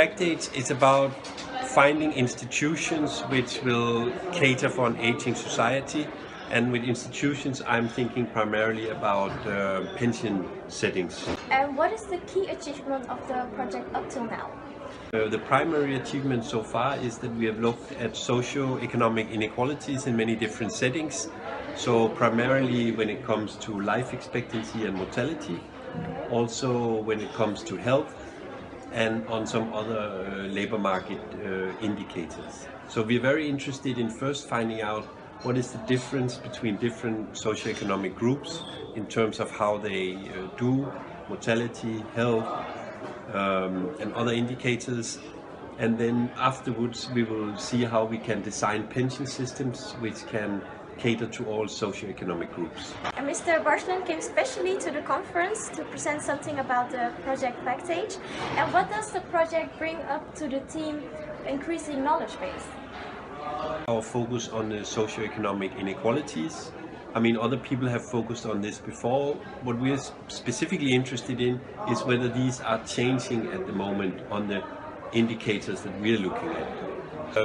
FACTAGE is about finding institutions which will cater for an aging society. And with institutions, I'm thinking primarily about pension settings. And what is the key achievement of the project up till now? The primary achievement so far is that we have looked at socio-economic inequalities in many different settings. So primarily when it comes to life expectancy and mortality, also when it comes to health, and on some other labor market indicators. So we're very interested in first finding out what is the difference between different socioeconomic groups in terms of how they do mortality, health, and other indicators. And then afterwards we will see how we can design pension systems which can cater to all socioeconomic groups. And Mr. Barslund came specially to the conference to present something about the project FACTAGE. And what does the project bring up to the team increasing knowledge base? Our focus on the socioeconomic inequalities. I mean, other people have focused on this before. What we're specifically interested in is whether these are changing at the moment on the indicators that we're looking at.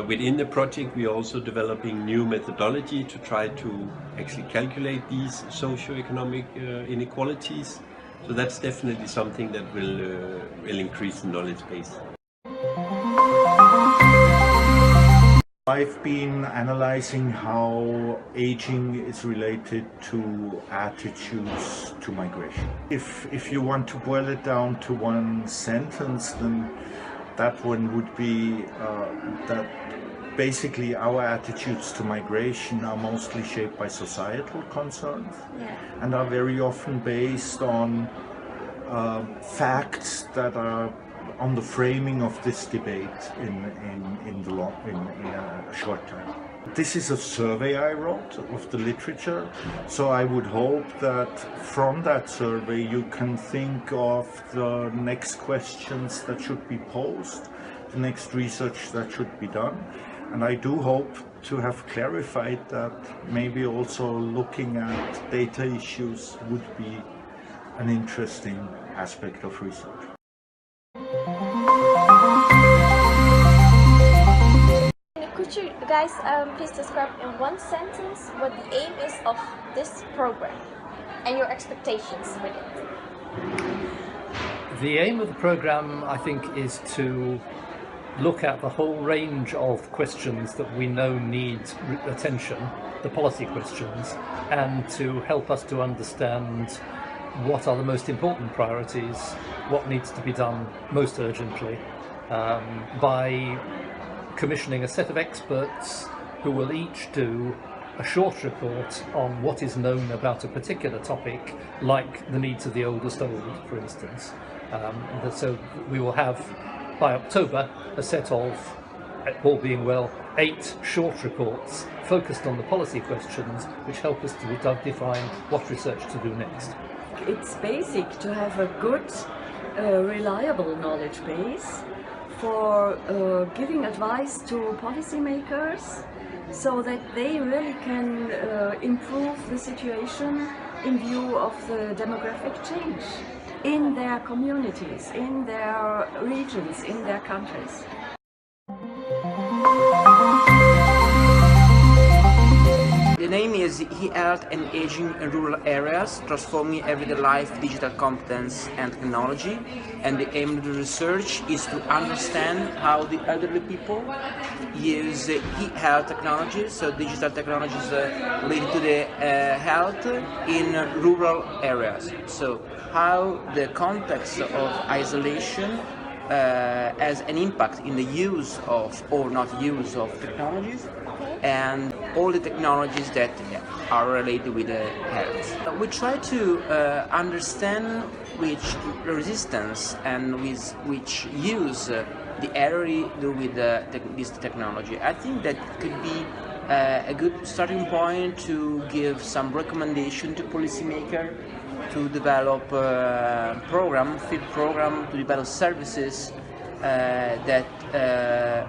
Within the project, we are also developing new methodology to try to actually calculate these socioeconomic inequalities. So that's definitely something that will increase the knowledge base. I've been analyzing how aging is related to attitudes to migration. If you want to boil it down to one sentence, then that one would be that basically our attitudes to migration are mostly shaped by societal concerns, and are very often based on facts that are on the framing of this debate in a short time. This is a survey I wrote of the literature, so I would hope that from that survey you can think of the next questions that should be posed, the next research that should be done. And I do hope to have clarified that maybe also looking at data issues would be an interesting aspect of research. Could you guys please describe in one sentence what the aim is of this program and your expectations with it? The aim of the program, I think, is to look at the whole range of questions that we know need attention, the policy questions, and to help us to understand what are the most important priorities, what needs to be done most urgently, by commissioning a set of experts who will each do a short report on what is known about a particular topic, like the needs of the oldest old, for instance. So we will have, by October, a set of, all being well, 8 short reports focused on the policy questions, which help us to define what research to do next. It's basic to have a good, reliable knowledge base for giving advice to policymakers so that they really can improve the situation in view of the demographic change in their communities, in their regions, in their countries. The name is Health and Aging in Rural Areas, Transforming Everyday Life, Digital Competence and Technology. And the aim of the research is to understand how the elderly people use health technologies, so digital technologies related to the health in rural areas. So how the context of isolation has an impact in the use of or not use of technologies, and all the technologies that are related with health. We try to understand which resistance and with which use the elderly do with this technology. I think that could be a good starting point to give some recommendation to policymakers to develop a field program to develop services that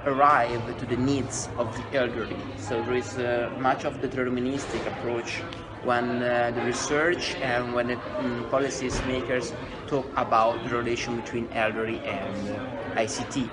arrive to the needs of the elderly. So there is much of the deterministic approach when the research and when the policy makers talk about the relation between elderly and ICT.